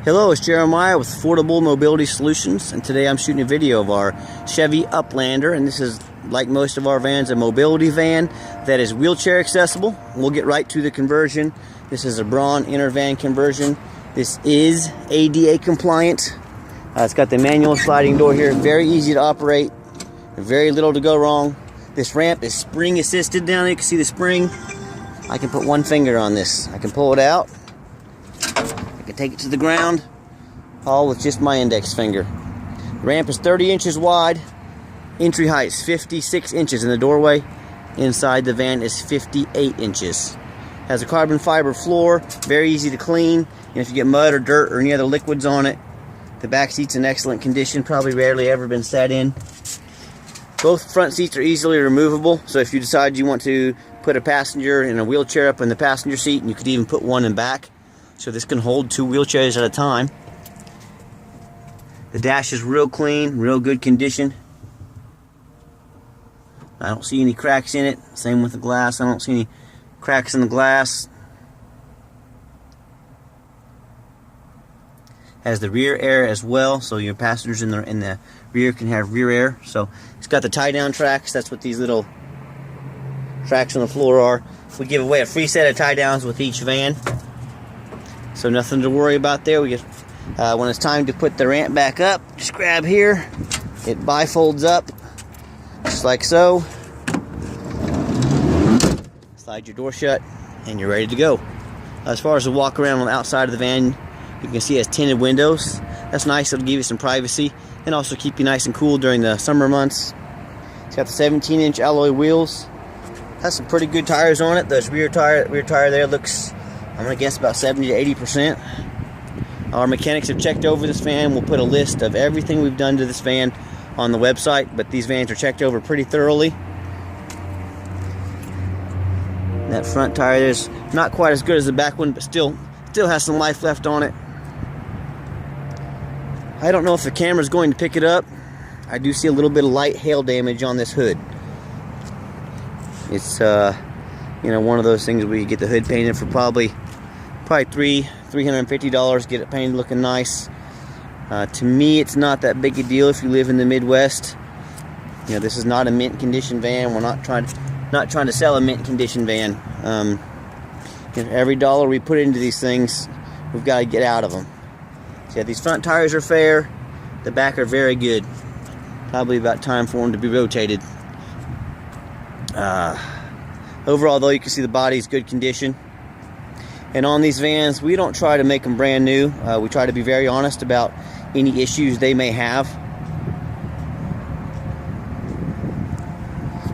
Hello, it's Jeremiah with Affordable Mobility Solutions, and today I'm shooting a video of our Chevy Uplander, and this is, like most of our vans, a mobility van that is wheelchair accessible. We'll get right to the conversion. This is a Braun Intervan conversion. This is ADA compliant. It's got the manual sliding door here, very easy to operate, very little to go wrong. This ramp is spring assisted down there. You can see the spring. I can put one finger on this. I can pull it out. I can take it to the ground, all with just my index finger. The ramp is 30 inches wide. Entry height is 56 inches in the doorway. Inside the van is 58 inches. Has a carbon fiber floor, very easy to clean. And if you get mud or dirt or any other liquids on it, the back seat's in excellent condition, probably rarely ever been sat in. Both front seats are easily removable, so if you decide you want to put a passenger in a wheelchair up in the passenger seat, and you could even put one in back, so this can hold 2 wheelchairs at a time. The dash is real clean, real good condition. I don't see any cracks in it. Same with the glass. I don't see any cracks in the glass. Has the rear air as well, so your passengers in the rear can have rear air. So it's got the tie down tracks. That's what these little tracks on the floor are. We give away a free set of tie downs with each van, so nothing to worry about there. We just when it's time to put the ramp back up, just grab here. It bifolds up just like so. Slide your door shut, and you're ready to go. As far as the walk around on the outside of the van, you can see it has tinted windows. That's nice. It'll give you some privacy and also keep you nice and cool during the summer months. It's got the 17-inch alloy wheels. Has some pretty good tires on it. This rear tire there looks, I'm gonna guess, about 70 to 80%. Our mechanics have checked over this van. We'll put a list of everything we've done to this van on the website, but these vans are checked over pretty thoroughly. That front tire there's not quite as good as the back one, but still has some life left on it. I don't know if the camera's going to pick it up. I do see a little bit of light hail damage on this hood. It's one of those things where you get the hood painted for probably $350, get it painted looking nice. To me, it's not that big a deal if you live in the Midwest. This is not a mint condition van. We're not trying to sell a mint condition van. Every dollar we put into these things, we've got to get out of them. So yeah, these front tires are fair. The back are very good. Probably about time for them to be rotated. Overall, though, you can see the body's good condition. And on these vans, we don't try to make them brand new. We try to be very honest about any issues they may have.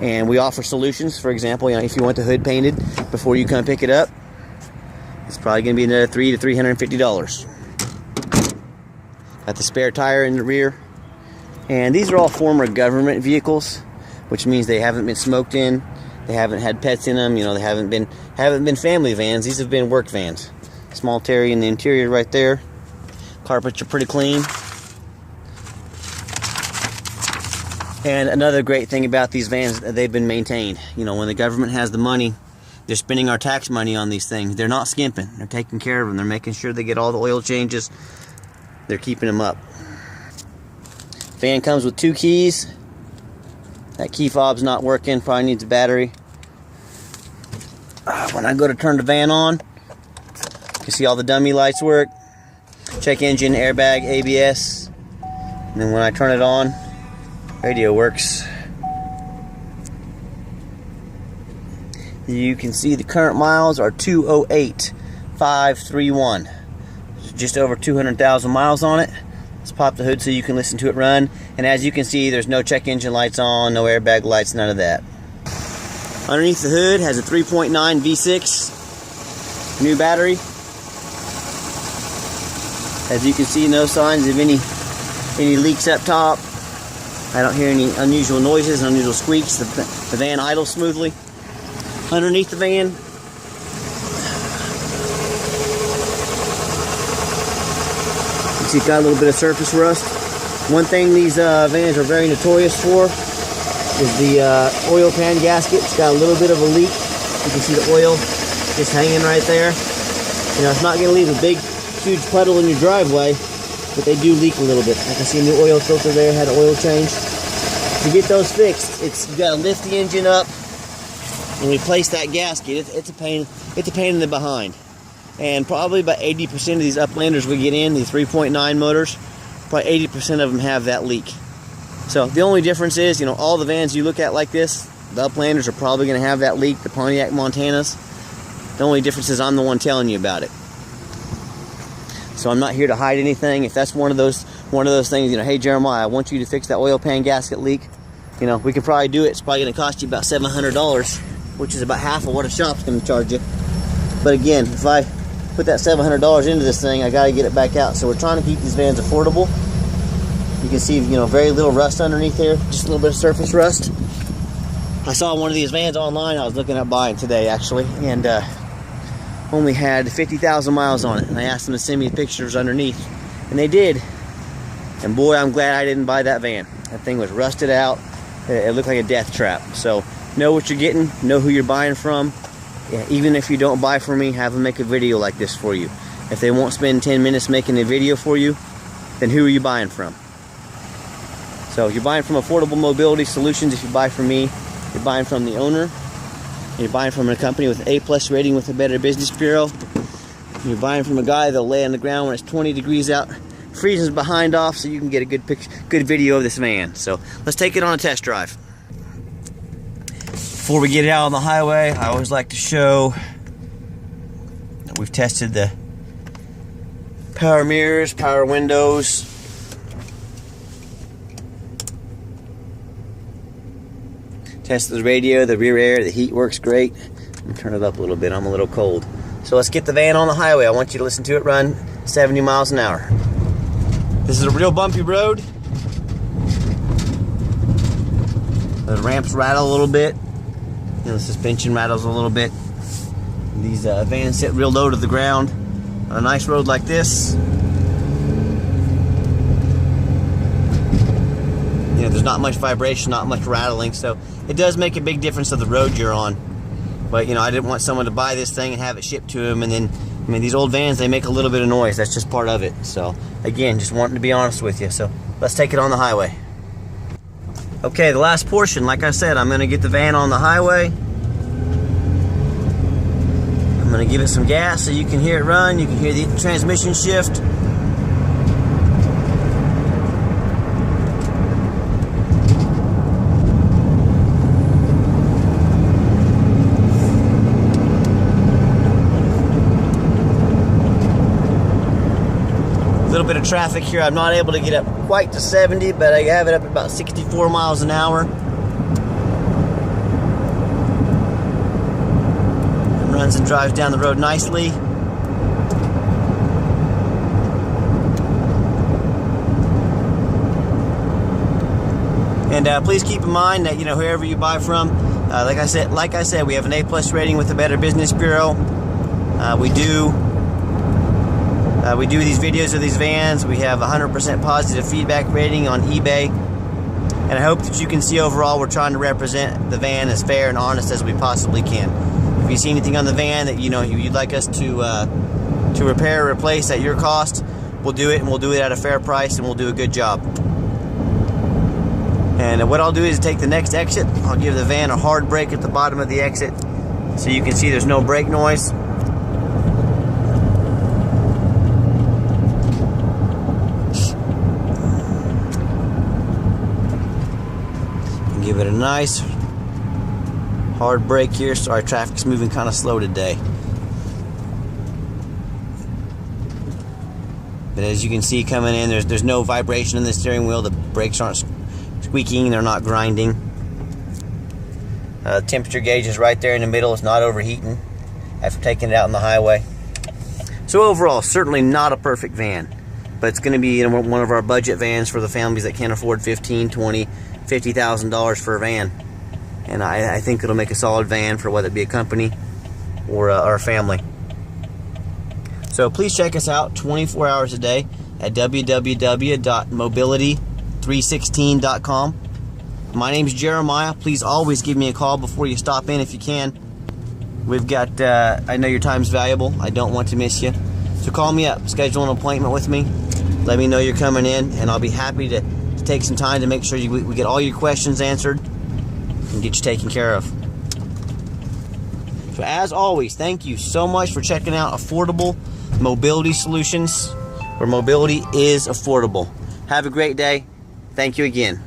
And we offer solutions. For example, if you want the hood painted before you come pick it up, it's probably going to be another $300 to $350. Got the spare tire in the rear. And these are all former government vehicles, which means they haven't been smoked in. They haven't had pets in them. They haven't been family vans. These have been work vans. Small Terry in the interior right there. Carpets are pretty clean. And another great thing about these vans, they've been maintained. When the government has the money, they're spending our tax money on these things. They're not skimping. They're taking care of them. They're making sure they get all the oil changes. They're keeping them up. Van comes with 2 keys. That key fob's not working. Probably needs a battery. When I go to turn the van on, you can see all the dummy lights work. Check engine, airbag, ABS. And then when I turn it on, radio works. You can see the current miles are 208,531. Just over 200,000 miles on it. Let's pop the hood so you can listen to it run. And as you can see, there's no check engine lights on, no airbag lights, none of that. Underneath the hood has a 3.9 V6 new battery. As you can see, no signs of any leaks up top. I don't hear any unusual noises, unusual squeaks. The van idles smoothly. Underneath the van, you see it's got a little bit of surface rust. One thing these vans are very notorious for is the oil pan gasket. It's got a little bit of a leak. You can see the oil just hanging right there. It's not going to leave a big huge puddle in your driveway, but they do leak a little bit. I can see a new oil filter there, had an oil change. To get those fixed, you got to lift the engine up and replace that gasket. It's a pain in the behind. And probably about 80% of these Uplanders we get in, these 3.9 motors, probably 80% of them have that leak. So the only difference is, all the vans you look at like this, the Uplanders are probably going to have that leak, the Pontiac Montanas. The only difference is I'm the one telling you about it. So I'm not here to hide anything. If that's one of those things, hey Jeremiah, I want you to fix that oil pan gasket leak, we can probably do it. It's probably going to cost you about $700, which is about half of what a shop's going to charge you. But again, if I put that $700 into this thing, I got to get it back out. So we're trying to keep these vans affordable. You can see, very little rust underneath there, just a little bit of surface rust. I saw one of these vans online I was looking at buying today, actually, and only had 50,000 miles on it. And I asked them to send me pictures underneath, and they did. And boy, I'm glad I didn't buy that van. That thing was rusted out. It looked like a death trap. So know what you're getting, know who you're buying from. Yeah, even if you don't buy from me, have them make a video like this for you. If they won't spend 10 minutes making a video for you, then who are you buying from? So you're buying from Affordable Mobility Solutions. If you buy from me, you're buying from the owner. You're buying from a company with an A+ rating with the Better Business Bureau. You're buying from a guy that'll lay on the ground when it's 20 degrees out, freezing his behind off, so you can get a good video of this van. So let's take it on a test drive. Before we get it out on the highway, I always like to show that we've tested the power mirrors, power windows. Tested the radio, the rear air, the heat works great. Let me turn it up a little bit, I'm a little cold. So let's get the van on the highway. I want you to listen to it run 70 miles an hour. This is a real bumpy road. The ramps rattle a little bit. The suspension rattles a little bit. These vans sit real low to the ground. On a nice road like this, there's not much vibration, not much rattling, so it does make a big difference of the road you're on. But I didn't want someone to buy this thing and have it shipped to them, and then these old vans, they make a little bit of noise. That's just part of it. So again, just wanting to be honest with you. So let's take it on the highway. Okay, the last portion, like I said, I'm going to get the van on the highway. I'm going to give it some gas so you can hear it run. You can hear the transmission shift. A little bit of traffic here. I'm not able to get up quite to 70, but I have it up at about 64 miles an hour. It runs and drives down the road nicely. And please keep in mind that whoever you buy from, like I said, we have an A+ rating with the Better Business Bureau. We do these videos of these vans. We have 100% positive feedback rating on eBay. And I hope that you can see overall we're trying to represent the van as fair and honest as we possibly can. If you see anything on the van that you'd like us to repair or replace at your cost, we'll do it, and we'll do it at a fair price, and we'll do a good job. And what I'll do is take the next exit. I'll give the van a hard brake at the bottom of the exit so you can see there's no brake noise. Give it a nice hard brake here. Sorry, traffic's moving kind of slow today. But as you can see coming in, there's no vibration in the steering wheel. The brakes aren't squeaking, they're not grinding. The temperature gauge is right there in the middle. It's not overheating after taking it out on the highway. So overall, certainly not a perfect van, but it's going to be one of our budget vans for the families that can't afford $15,000, $20,000, $50,000 for a van. And I think it'll make a solid van for whether it be a company or a family. So please check us out 24 hours a day at www.mobility316.com. My name's Jeremiah. Please always give me a call before you stop in if you can. We've got, I know your time's valuable. I don't want to miss you. So call me up, schedule an appointment with me, let me know you're coming in, and I'll be happy to take some time to make sure we get all your questions answered and get you taken care of. So as always, thank you so much for checking out Affordable Mobility Solutions, where mobility is affordable. Have a great day. Thank you again.